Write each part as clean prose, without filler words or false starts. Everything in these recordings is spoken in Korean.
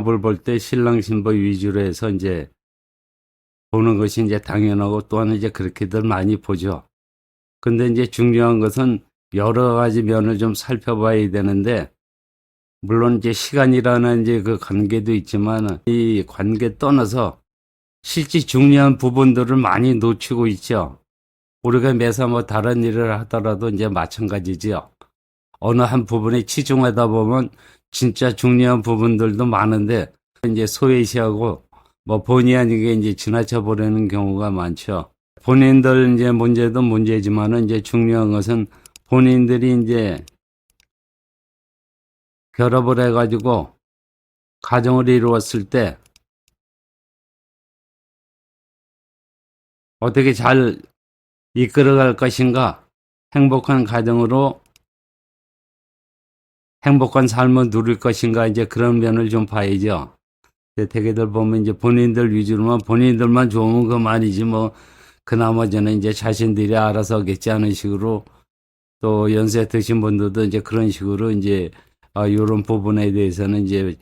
궁합을 볼 때 신랑 신부 위주로 해서 이제 보는 것이 이제 당연하고 또한 이제 그렇게들 많이 보죠. 근데 이제 중요한 것은 여러 가지 면을 좀 살펴봐야 되는데, 물론 이제 시간이라는 이제 그 관계도 있지만 이 관계 떠나서 실제 중요한 부분들을 많이 놓치고 있죠. 우리가 매사 뭐 다른 일을 하더라도 이제 마찬가지지요. 어느 한 부분에 치중하다 보면 진짜 중요한 부분들도 많은데 이제 소외시하고 뭐 본의 아니게 이제 지나쳐 버리는 경우가 많죠. 본인들 이제 문제도 문제지만은 이제 중요한 것은 본인들이 이제 결합을 해가지고 가정을 이루었을 때 어떻게 잘 이끌어갈 것인가, 행복한 가정으로 행복한 삶을 누릴 것인가, 이제 그런 면을 좀 봐야죠. 대개들 보면 이제 본인들 위주로만, 본인들만 좋으면 그만이지 뭐, 그 나머지는 이제 자신들이 알아서 하겠지 하는 식으로, 또 연세 드신 분들도 이제 그런 식으로 이제, 이런 부분에 대해서는 이제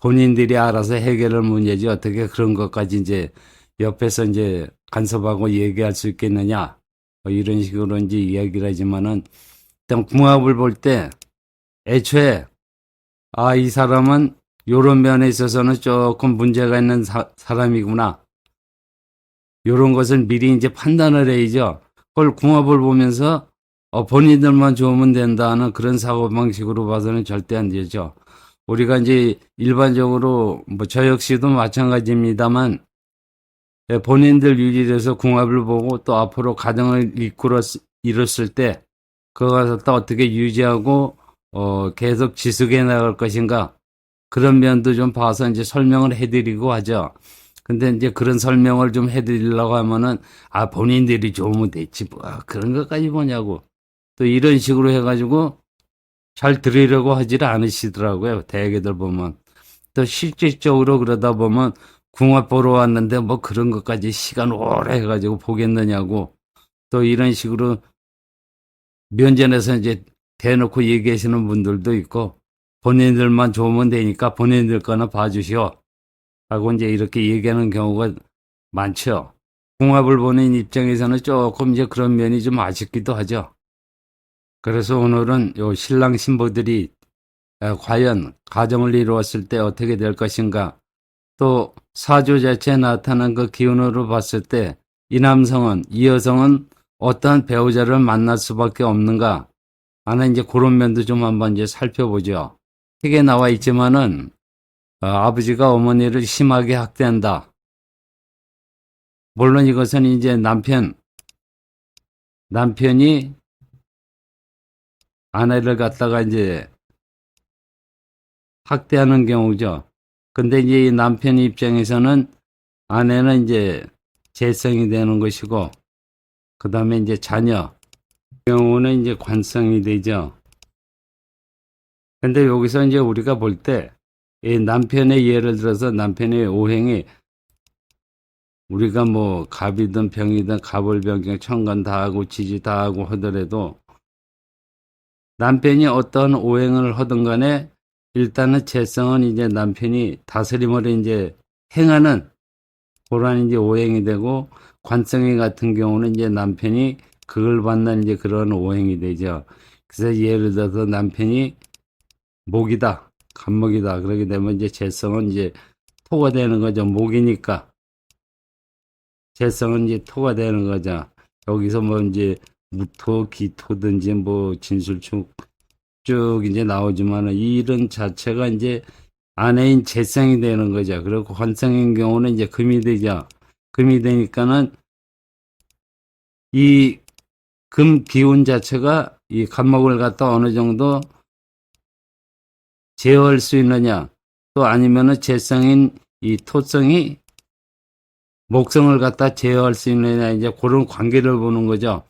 본인들이 알아서 해결할 문제지 어떻게 그런 것까지 이제 옆에서 이제 간섭하고 얘기할 수 있겠느냐. 뭐 이런 식으로 이제 이야기를 하지만은, 일단 궁합을 볼 때 애초에 이 사람은 요런 면에 있어서는 조금 문제가 있는 사람이구나. 요런 것을 미리 이제 판단을 해야죠. 그걸 궁합을 보면서 본인들만 좋으면 된다는 그런 사고방식으로 봐서는 절대 안 되죠. 우리가 이제 일반적으로 뭐 저 역시도 마찬가지입니다만 본인들 유지해서 궁합을 보고 또 앞으로 가정을 이뤘을 때 그걸 갖다 어떻게 유지하고 계속 지속해 나갈 것인가 그런 면도 좀 봐서 이제 설명을 해드리고 하죠. 근데 이제 그런 설명을 좀 해드리려고 하면은 본인들이 좋으면 됐지 뭐 그런 것까지 보냐고 또 이런 식으로 해가지고 잘 들으려고 하지를 않으시더라고요. 대개들 보면 또 실질적으로 그러다 보면 궁합 보러 왔는데 뭐 그런 것까지 시간 오래 해가지고 보겠느냐고 또 이런 식으로 면전에서 이제 대놓고 얘기하시는 분들도 있고 본인들만 좋으면 되니까 본인들 거나 봐주시오 하고 이제 이렇게 얘기하는 경우가 많죠. 궁합을 보는 입장에서는 조금 이제 그런 면이 좀 아쉽기도 하죠. 그래서 오늘은 요 신랑 신부들이 과연 가정을 이루었을 때 어떻게 될 것인가 또 사주 자체에 나타난 그 기운으로 봤을 때 이 남성은 이 여성은 어떠한 배우자를 만날 수밖에 없는가 하는 이제 그런 면도 좀 한번 이제 살펴보죠. 책에 나와 있지만은 아버지가 어머니를 심하게 학대한다. 물론 이것은 이제 남편이 아내를 갖다가 이제 학대하는 경우죠. 근데 이제 이 남편 입장에서는 아내는 이제 재성이 되는 것이고, 그 다음에 이제 자녀 경우는 이제 관성이 되죠. 근데 여기서 이제 우리가 볼 때, 이 남편의 예를 들어서 남편의 오행이 우리가 뭐 갑이든 병이든 갑을병 천간 다 하고 지지 다 하고 하더라도 남편이 어떤 오행을 하든 간에 일단은 재성은 이제 남편이 다스림을 이제 행하는 그런 이제 오행이 되고 관성이 같은 경우는 이제 남편이 그걸 받는 이제 그런 오행이 되죠. 그래서 예를 들어서 남편이 목이다, 간목이다. 그러게 되면 이제 재성은 이제 토가 되는 거죠. 목이니까. 재성은 이제 토가 되는 거죠. 여기서 뭐 이제 무토, 기토든지 뭐 진술축 쭉 이제 나오지만 이 일은 자체가 이제 아내인 재성이 되는 거죠. 그리고 관성인 경우는 이제 금이 되죠. 금이 되니까는 이 금 기운 자체가 이 간목을 갖다 어느 정도 제어할 수 있느냐 또 아니면은 재성인 이 토성이 목성을 갖다 제어할 수 있느냐 이제 그런 관계를 보는 거죠.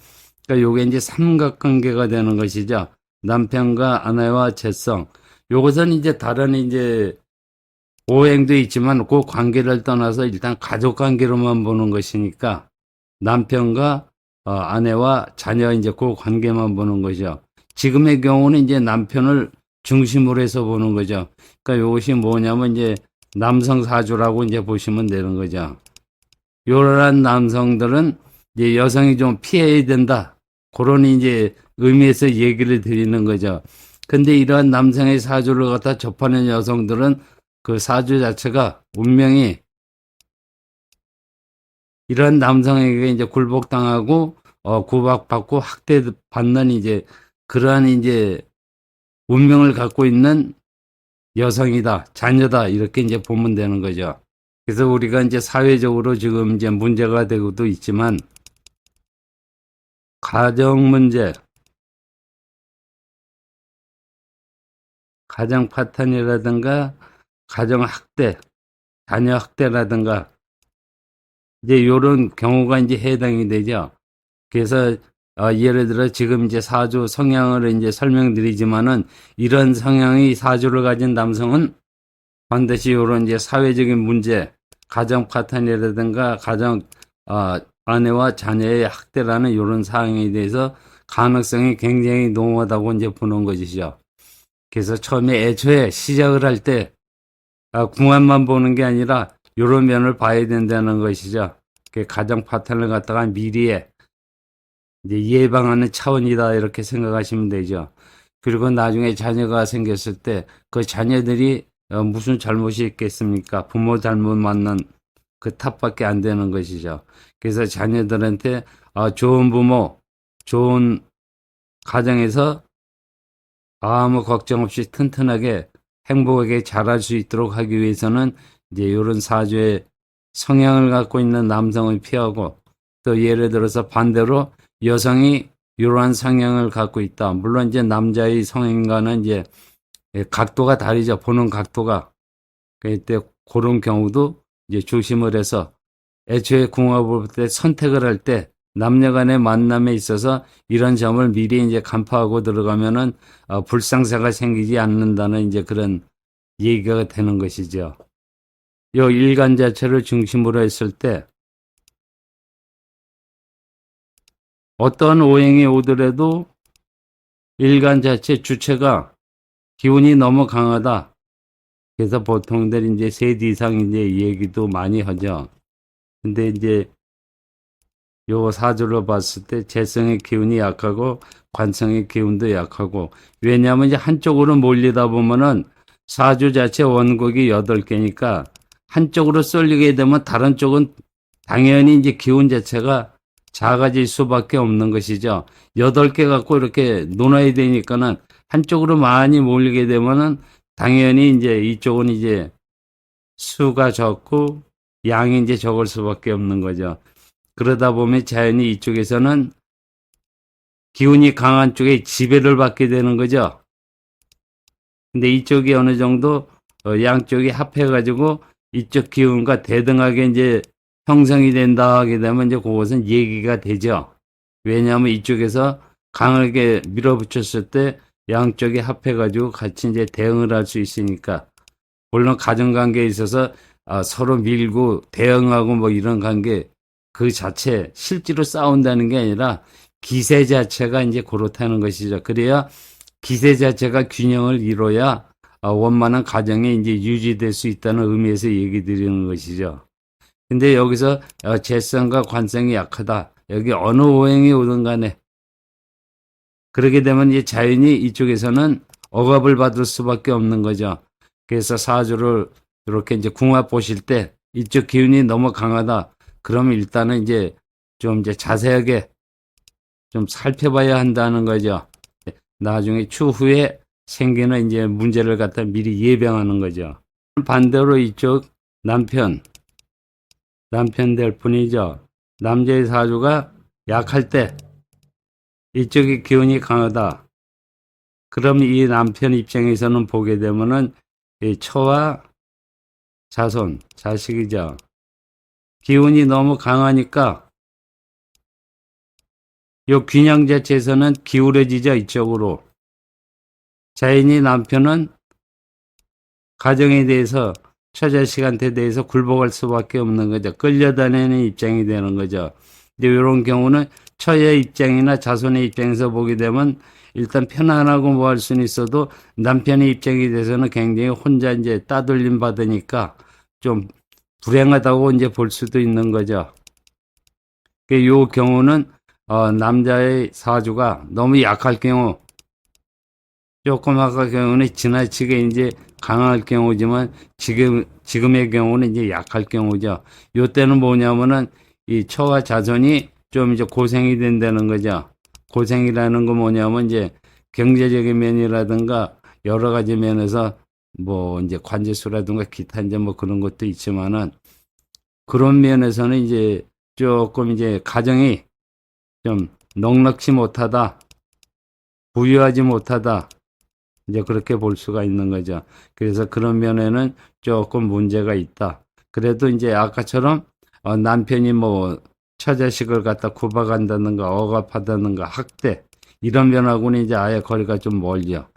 그러니까 요게 이제 삼각관계가 되는 것이죠. 남편과 아내와 재성. 요것은 이제 다른 이제 오행도 있지만 그 관계를 떠나서 일단 가족 관계로만 보는 것이니까 남편과 아내와 자녀 이제 그 관계만 보는 거죠. 지금의 경우는 이제 남편을 중심으로 해서 보는 거죠. 그러니까 이것이 뭐냐면 이제 남성 사주라고 이제 보시면 되는 거죠. 요런 남성들은 이제 여성이 좀 피해야 된다. 그런 이제 의미에서 얘기를 드리는 거죠. 근데 이러한 남성의 사주를 갖다 접하는 여성들은 그 사주 자체가 운명이 이런 남성에게 이제 굴복당하고 구박받고 학대받는 이제 그러한 이제 운명을 갖고 있는 여성이다, 자녀다 이렇게 이제 보면 되는 거죠. 그래서 우리가 이제 사회적으로 지금 이제 문제가 되고도 있지만 가정 문제, 가정 파탄이라든가 가정 학대, 자녀 학대라든가 이제 이런 경우가 이제 해당이 되죠. 그래서 예를 들어 지금 이제 사주 성향을 이제 설명드리지만은 이런 성향의 사주를 가진 남성은 반드시 이런 이제 사회적인 문제, 가정 파탄이라든가 가정 아내와 자녀의 학대라는 이런 사항에 대해서 가능성이 굉장히 농후하다고 이제 보는 것이죠. 그래서 처음에 애초에 시작을 할 때 궁합만 보는 게 아니라 이런 면을 봐야 된다는 것이죠. 그 가정 파탄을 갖다가 미리에 이제 예방하는 차원이다 이렇게 생각하시면 되죠. 그리고 나중에 자녀가 생겼을 때 그 자녀들이 무슨 잘못이 있겠습니까? 부모 잘못 만난 그 탓밖에 안 되는 것이죠. 그래서 자녀들한테 좋은 부모, 좋은 가정에서 아무 걱정 없이 튼튼하게 행복하게 자랄 수 있도록 하기 위해서는 이제 이런 사주의 성향을 갖고 있는 남성을 피하고 또 예를 들어서 반대로 여성이 이러한 성향을 갖고 있다. 물론 이제 남자의 성향과는 이제 각도가 다르죠. 보는 각도가. 그때 그런 경우도 이제 조심을 해서 애초에 궁합을 볼 때 선택을 할 때 남녀 간의 만남에 있어서 이런 점을 미리 이제 간파하고 들어가면은 불상사가 생기지 않는다는 이제 그런 얘기가 되는 것이죠. 요 일간 자체를 중심으로 했을 때 어떤 오행이 오더라도 일간 자체 주체가 기운이 너무 강하다. 그래서 보통들 이제 셋 이상 이제 얘기도 많이 하죠. 근데 이제 요 사주로 봤을 때 재성의 기운이 약하고 관성의 기운도 약하고 왜냐하면 이제 한쪽으로 몰리다 보면은 사주 자체 원곡이 8개니까 한쪽으로 쏠리게 되면 다른 쪽은 당연히 이제 기운 자체가 작아질 수밖에 없는 것이죠. 8개 갖고 이렇게 논아야 되니까는 한쪽으로 많이 몰리게 되면은 당연히 이제 이쪽은 이제 수가 적고 양이 이제 적을 수밖에 없는 거죠. 그러다 보면 자연히 이쪽에서는 기운이 강한 쪽에 지배를 받게 되는 거죠. 근데 이쪽이 어느 정도 양쪽이 합해가지고 이쪽 기운과 대등하게 이제 형성이 된다 하게 되면 이제 그것은 얘기가 되죠. 왜냐하면 이쪽에서 강하게 밀어붙였을 때 양쪽이 합해가지고 같이 이제 대응을 할 수 있으니까. 물론 가정관계에 있어서 서로 밀고 대응하고 뭐 이런 관계 그 자체 실제로 싸운다는 게 아니라 기세 자체가 이제 그렇다는 것이죠. 그래야 기세 자체가 균형을 이뤄야 원만한 가정이 이제 유지될 수 있다는 의미에서 얘기 드리는 것이죠. 근데 여기서 재성과 관성이 약하다. 여기 어느 오행이 오든 간에 그러게 되면 이제 자연히 이쪽에서는 억압을 받을 수밖에 없는 거죠. 그래서 사주를 이렇게 이제 궁합 보실 때 이쪽 기운이 너무 강하다. 그러면 일단은 이제 좀 이제 자세하게 좀 살펴봐야 한다는 거죠. 나중에 추후에 생기는 이제 문제를 갖다 미리 예방하는 거죠. 반대로 이쪽 남편 될 뿐이죠. 남자의 사주가 약할 때 이쪽의 기운이 강하다. 그럼 이 남편 입장에서는 보게 되면은 이 처와 자손, 자식이죠. 기운이 너무 강하니까 요 균형 자체에서는 기울어지죠, 이쪽으로. 자연히 남편은 가정에 대해서 처자식한테 대해서 굴복할 수밖에 없는 거죠. 끌려다니는 입장이 되는 거죠. 근데 이런 경우는 처의 입장이나 자손의 입장에서 보게 되면 일단 편안하고 뭐 할 수는 있어도 남편의 입장이 돼서는 굉장히 혼자 이제 따돌림 받으니까 좀 불행하다고 이제 볼 수도 있는 거죠. 이 경우는 남자의 사주가 너무 약할 경우, 조금 약할 경우는 지나치게 이제 강할 경우지만 지금의 경우는 이제 약할 경우죠. 요때는 뭐냐면은 이 처와 자손이 좀 이제 고생이 된다는 거죠. 고생이라는 거 뭐냐면 이제 경제적인 면이라든가 여러 가지 면에서 뭐 이제 관제수라든가 기타 이제 뭐 그런 것도 있지만은 그런 면에서는 이제 조금 이제 가정이 좀 넉넉지 못하다, 부유하지 못하다, 이제 그렇게 볼 수가 있는 거죠. 그래서 그런 면에는 조금 문제가 있다. 그래도 이제 아까처럼 남편이 뭐 처자식을 갖다 구박한다든가 억압하다든가 학대 이런 면하고는 이제 아예 거리가 좀 멀죠.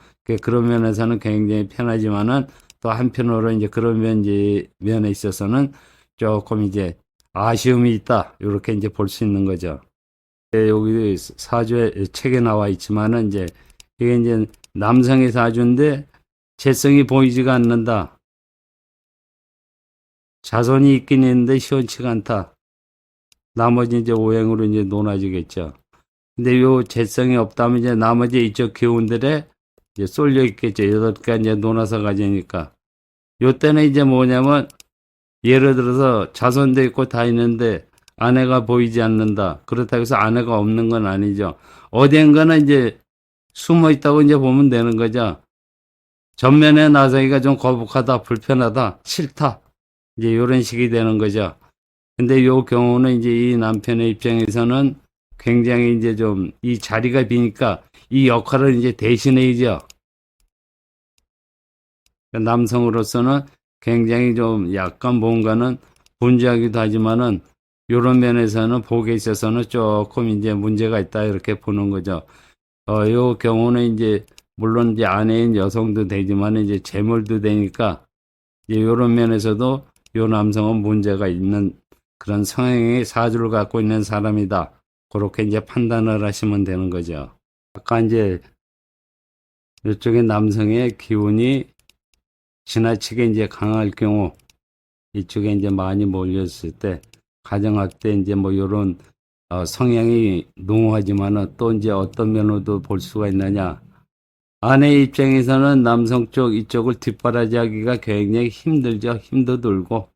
그런 면에서는 굉장히 편하지만은 또 한편으로 이제 그런 면에 있어서는 조금 이제 아쉬움이 있다. 이렇게 이제 볼 수 있는 거죠. 여기 사주에 책에 나와 있지만은 이제 이게 이제 남성의 사주인데 재성이 보이지가 않는다. 자손이 있긴 있는데 시원치가 않다. 나머지 이제 오행으로 이제 논아지겠죠. 근데 요 재성이 없다면 이제 나머지 이쪽 기운들에 이제 쏠려 있겠죠. 8개 이제 논아서 가지니까. 요 때는 이제 뭐냐면 예를 들어서 자손도 있고 다 있는데 아내가 보이지 않는다. 그렇다고 해서 아내가 없는 건 아니죠. 어딘가는 이제 숨어 있다고 이제 보면 되는 거죠. 전면에 나서기가 좀 거북하다, 불편하다, 싫다. 이제 이런 식이 되는 거죠. 근데 요 경우는 이제 이 남편의 입장에서는 굉장히 이제 좀 이 자리가 비니까 이 역할을 이제 대신해야죠. 남성으로서는 굉장히 좀 약간 뭔가는 분주하기도 하지만은 이런 면에서는 복에 있어서는 조금 이제 문제가 있다 이렇게 보는 거죠. 요 경우는 이제 물론 이제 아내인 여성도 되지만 이제 재물도 되니까 이제 이런 면에서도 요 남성은 문제가 있는 그런 성향의 사주를 갖고 있는 사람이다. 그렇게 이제 판단을 하시면 되는 거죠. 아까 이제 이쪽에 남성의 기운이 지나치게 이제 강할 경우 이쪽에 이제 많이 몰렸을 때 가정학 때 이제 뭐 요런 성향이 농후하지만은 또 이제 어떤 면으로도 볼 수가 있느냐. 아내 입장에서는 남성 쪽 이쪽을 뒷바라지하기가 굉장히 힘들죠. 힘도 들고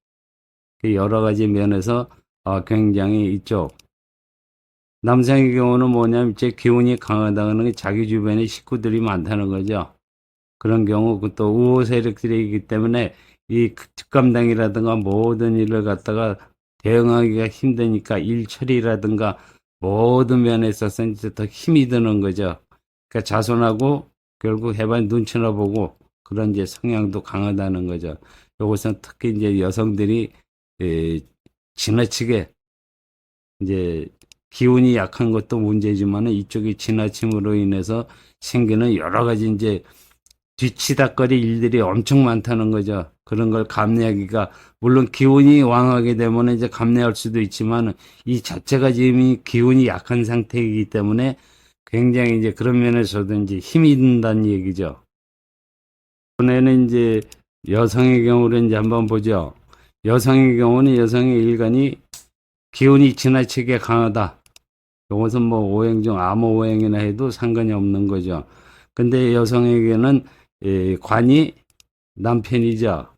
여러 가지 면에서 굉장히 이쪽 남성의 경우는 뭐냐면 제 기운이 강하다는 게 자기 주변에 식구들이 많다는 거죠. 그런 경우 또 우호 세력들이기 때문에 이 직감당이라든가 모든 일을 갖다가 대응하기가 힘드니까 일 처리라든가 모든 면에 있어서 이제 더 힘이 드는 거죠. 그러니까 자손하고 결국 해봐야 눈치나 보고 그런 이제 성향도 강하다는 거죠. 이것은 특히 이제 여성들이 지나치게 이제 기운이 약한 것도 문제지만은 이쪽이 지나침으로 인해서 생기는 여러 가지 이제 뒤치다거리 일들이 엄청 많다는 거죠. 그런 걸 감내하기가 물론 기운이 왕하게 되면 이제 감내할 수도 있지만 이 자체가 지금 기운이 약한 상태이기 때문에 굉장히 이제 그런 면에서도 이제 힘이 든다는 얘기죠. 이번에는 이제 여성의 경우를 이제 한번 보죠. 여성의 경우는 여성의 일간이 기운이 지나치게 강하다. 이것은 뭐 오행 중 아무 오행이나 해도 상관이 없는 거죠. 근데 여성에게는 관이 남편이죠.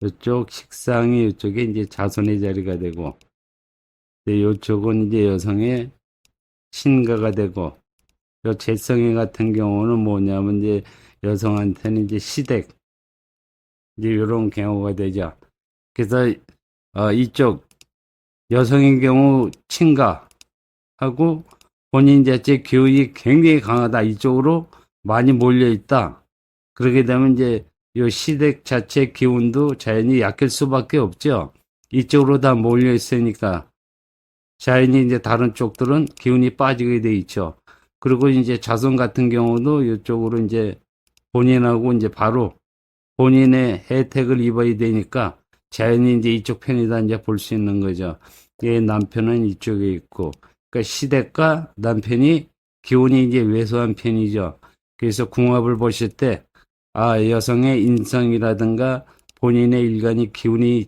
이쪽 식상이 이쪽에 이제 자손의 자리가 되고, 이쪽은 이제 여성의 신가가 되고, 요 재성이 같은 경우는 뭐냐면 이제 여성한테는 이제 시댁, 이제 이런 경우가 되죠. 그래서 이쪽 여성의 경우 친가하고 본인 자체 기운이 굉장히 강하다. 이쪽으로 많이 몰려 있다. 그렇게 되면 이제 이 시댁 자체 기운도 자연히 약할 수밖에 없죠. 이쪽으로 다 몰려 있으니까 자연히 이제 다른 쪽들은 기운이 빠지게 돼 있죠. 그리고 이제 자손 같은 경우도 이쪽으로 이제 본인하고 이제 바로 본인의 혜택을 입어야 되니까 자연히 이제 이쪽 편이다 이제 볼 수 있는 거죠. 예, 남편은 이쪽에 있고, 그러니까 시댁과 남편이 기운이 이제 왜소한 편이죠. 그래서 궁합을 보실 때, 아, 여성의 인성이라든가 본인의 일간이 기운이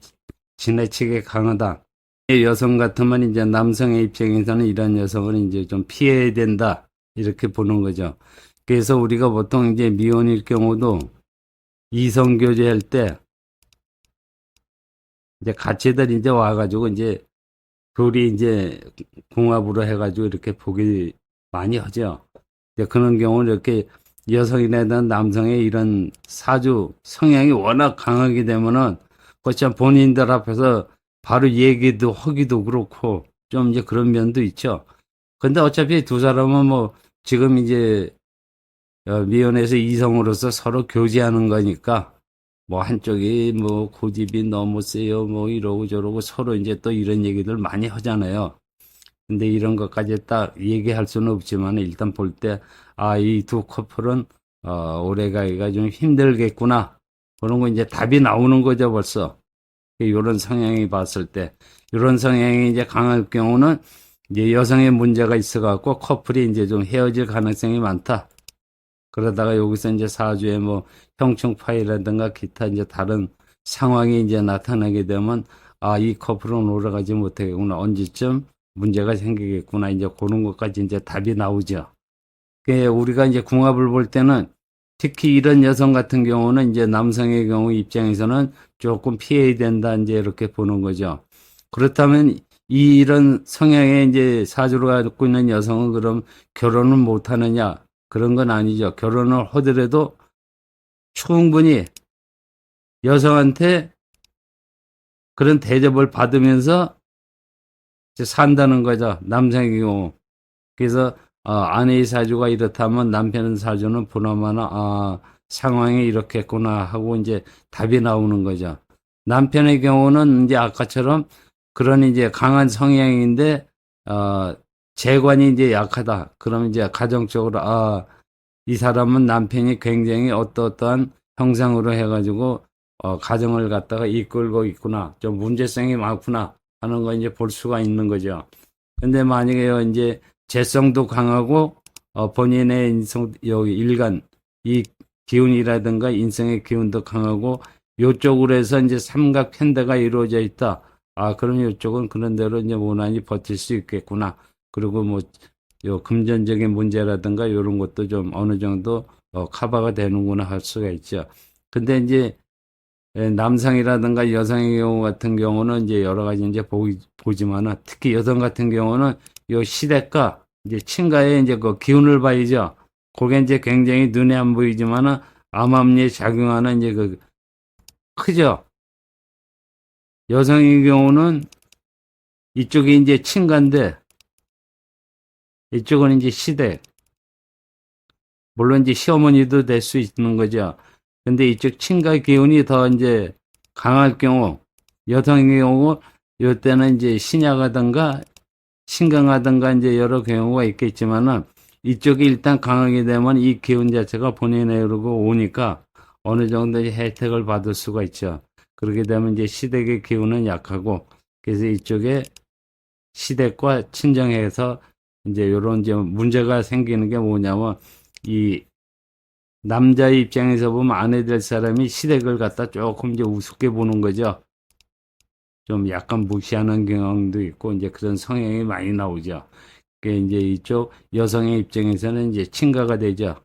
지나치게 강하다. 이 여성 같으면 이제 남성의 입장에서는 이런 여성을 이제 좀 피해야 된다. 이렇게 보는 거죠. 그래서 우리가 보통 이제 미혼일 경우도 이성 교제할 때 이제 같이들 이제 와가지고 이제 둘이 이제 궁합으로 해가지고 이렇게 보기 많이 하죠. 이제 그런 경우는 이렇게 여성이나 남성의 이런 사주 성향이 워낙 강하게 되면은 그참 본인들 앞에서 바로 얘기도 하기도 그렇고 좀 이제 그런 면도 있죠. 근데 어차피 두 사람은 뭐 지금 이제 미혼에서 이성으로서 서로 교제하는 거니까 뭐 한쪽이 뭐 고집이 너무 세요 뭐 이러고 저러고 서로 이제 또 이런 얘기들 많이 하잖아요. 근데 이런 것까지 딱 얘기할 수는 없지만 일단 볼 때, 아, 이 두 커플은, 오래 가기가 좀 힘들겠구나. 그런 거 이제 답이 나오는 거죠, 벌써. 이런 성향이 봤을 때. 이런 성향이 이제 강할 경우는 이제 여성의 문제가 있어갖고 커플이 이제 좀 헤어질 가능성이 많다. 그러다가 여기서 이제 사주에 뭐 형충파이라든가 기타 이제 다른 상황이 이제 나타나게 되면 아, 이 커플은 오래가지 못하겠구나. 언제쯤 문제가 생기겠구나. 이제 그런 것까지 이제 답이 나오죠. 그 우리가 이제 궁합을 볼 때는 특히 이런 여성 같은 경우는 이제 남성의 경우 입장에서는 조금 피해야 된다. 이제 이렇게 보는 거죠. 그렇다면 이런 성향의 이제 사주를 갖고 있는 여성은 그럼 결혼은 못 하느냐? 그런 건 아니죠. 결혼을 하더라도 충분히 여성한테 그런 대접을 받으면서 이제 산다는 거죠. 남성의 경우. 그래서 아내의 사주가 이렇다면 남편의 사주는 보나마나 상황이 이렇겠구나 하고 이제 답이 나오는 거죠. 남편의 경우는 이제 아까처럼 그런 이제 강한 성향인데 재관이 이제 약하다. 그러면 이제 가정적으로 이 사람은 남편이 굉장히 어떠한 형상으로 해가지고 가정을 갖다가 이끌고 있구나. 좀 문제성이 많구나 하는 거 이제 볼 수가 있는 거죠. 근데 만약에 이제 재성도 강하고 본인의 인성 여기 일간 이 기운이라든가 인성의 기운도 강하고 요쪽으로 해서 이제 삼각 편대가 이루어져 있다. 그럼 요쪽은 그런 대로 이제 무난히 버틸 수 있겠구나. 그리고 뭐 요 금전적인 문제라든가 이런 것도 좀 어느 정도 커버가 되는구나 할 수가 있죠. 근데 이제 남성이라든가 여성의 경우 같은 경우는 이제 여러 가지 이제 보지만은 특히 여성 같은 경우는 요 시댁과 이제 친가의 이제 그 기운을 봐야죠. 그게 이제 굉장히 눈에 안 보이지만은 암암리에 작용하는 이제 그 크죠. 여성의 경우는 이쪽이 이제 친가인데 이쪽은 이제 시댁. 물론 이제 시어머니도 될 수 있는 거죠. 근데 이쪽 친가 기운이 더 이제 강할 경우, 여성의 경우, 이때는 이제 신약하든가 신강하든가 이제 여러 경우가 있겠지만은 이쪽이 일단 강하게 되면 이 기운 자체가 본인에게로 오니까 어느 정도 혜택을 받을 수가 있죠. 그렇게 되면 이제 시댁의 기운은 약하고 그래서 이쪽에 시댁과 친정해서 이제 요런 이제 문제가 생기는 게 뭐냐면 이 남자의 입장에서 보면 아내 될 사람이 시댁을 갖다 조금 이제 우습게 보는 거죠. 좀 약간 무시하는 경향도 있고 이제 그런 성향이 많이 나오죠. 그게 이제 이쪽 여성의 입장에서는 이제 친가가 되죠.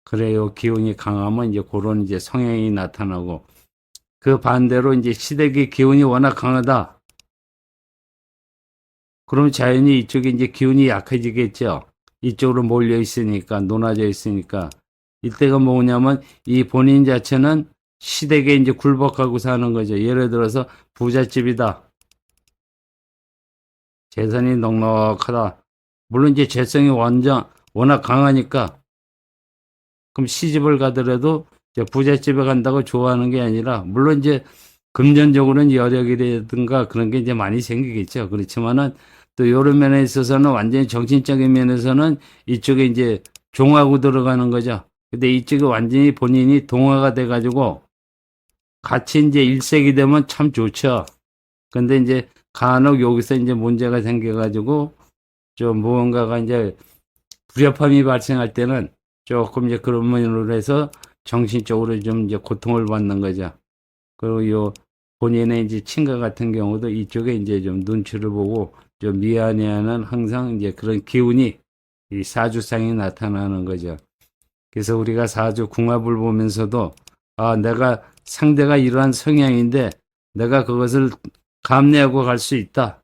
그래요. 기운이 강하면 이제 그런 이제 성향이 나타나고 그 반대로 이제 시댁의 기운이 워낙 강하다. 그럼 자연히 이쪽에 이제 기운이 약해지겠죠. 이쪽으로 몰려 있으니까, 논하져 있으니까. 이때가 뭐냐면, 이 본인 자체는 시댁에 이제 굴복하고 사는 거죠. 예를 들어서, 부잣집이다. 재산이 넉넉하다. 물론 이제 재성이 워낙 강하니까, 그럼 시집을 가더라도, 부잣집에 간다고 좋아하는 게 아니라, 물론 이제 금전적으로는 여력이라든가 그런 게 이제 많이 생기겠죠. 그렇지만은, 또 이런 면에 있어서는 완전히 정신적인 면에서는 이쪽에 이제 종하고 들어가는 거죠. 근데 이쪽에 완전히 본인이 동화가 돼가지고 같이 이제 일색이 되면 참 좋죠. 근데 이제 간혹 여기서 이제 문제가 생겨가지고 좀 무언가가 이제 불협화음이 발생할 때는 조금 이제 그런 면으로 해서 정신적으로 좀 이제 고통을 받는 거죠. 그리고 요 본인의 이제 친구 같은 경우도 이쪽에 이제 좀 눈치를 보고 좀 미안해하는 항상 이제 그런 기운이 이 사주상에 나타나는 거죠. 그래서 우리가 사주 궁합을 보면서도 아, 내가 상대가 이러한 성향인데 내가 그것을 감내하고 갈 수 있다.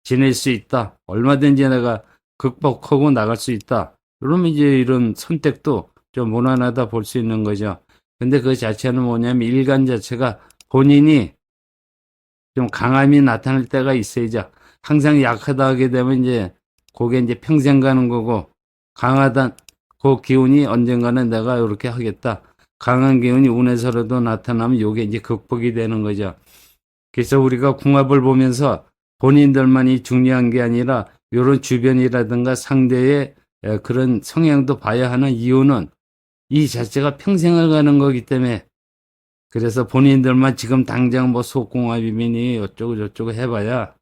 지낼 수 있다. 얼마든지 내가 극복하고 나갈 수 있다. 그러면 이제 이런 선택도 좀 무난하다 볼 수 있는 거죠. 근데 그 자체는 뭐냐면 일간 자체가 본인이 좀 강함이 나타날 때가 있어야죠. 항상 약하다 하게 되면 이제 그게 이제 평생 가는 거고 강하다 그 기운이 언젠가는 내가 이렇게 하겠다. 강한 기운이 운에서라도 나타나면 요게 이제 극복이 되는 거죠. 그래서 우리가 궁합을 보면서 본인들만이 중요한 게 아니라 이런 주변이라든가 상대의 그런 성향도 봐야 하는 이유는 이 자체가 평생을 가는 거기 때문에 그래서 본인들만 지금 당장 뭐 속궁합이니 어쩌고 저쩌고 해봐야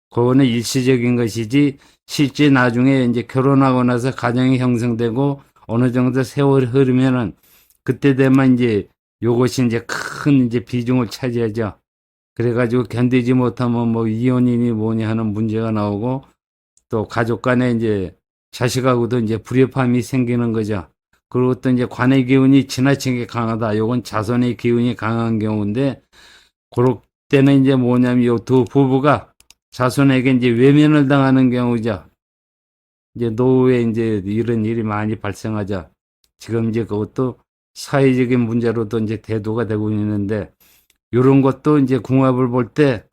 그거는 일시적인 것이지 실제 나중에 이제 결혼하고 나서 가정이 형성되고 어느 정도 세월이 흐르면은 그때 되면 이제 요것이 이제 큰 이제 비중을 차지하죠. 그래가지고 견디지 못하면 뭐 이혼이니 뭐니 하는 문제가 나오고 또 가족 간에 이제 자식하고도 이제 불협화음이 생기는 거죠. 그리고 또 이제 관의 기운이 지나치게 강하다. 요건 자손의 기운이 강한 경우인데 그럴 때는 이제 뭐냐면 요 두 부부가 자손에게 이제 외면을 당하는 경우죠. 이제 노후에 이제 이런 일이 많이 발생하죠. 지금 이제 그것도 사회적인 문제로도 이제 대두가 되고 있는데 이런 것도 이제 궁합을 볼 때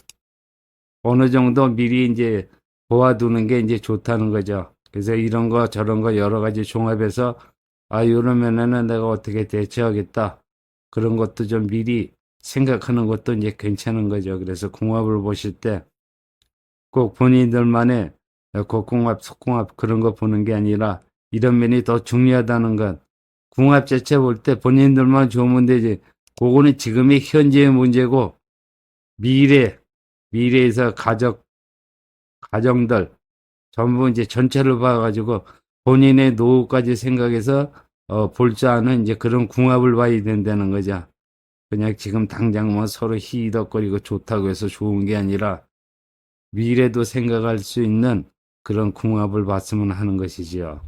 어느 정도 미리 이제 보아두는 게 이제 좋다는 거죠. 그래서 이런 거 저런 거 여러 가지 종합해서 아, 이러면은 내가 어떻게 대처하겠다. 그런 것도 좀 미리 생각하는 것도 이제 괜찮은 거죠. 그래서 궁합을 보실 때 꼭 본인들만의 곡궁합, 속궁합 그런 거 보는 게 아니라 이런 면이 더 중요하다는 것. 궁합 자체 볼 때 본인들만 좋으면 되지. 그거는 지금의 현재의 문제고 미래에서 가정들 전부 이제 전체를 봐가지고 본인의 노후까지 생각해서 볼 줄 아는 이제 그런 궁합을 봐야 된다는 거죠. 그냥 지금 당장 뭐 서로 희덕거리고 좋다고 해서 좋은 게 아니라 미래도 생각할 수 있는 그런 궁합을 봤으면 하는 것이지요.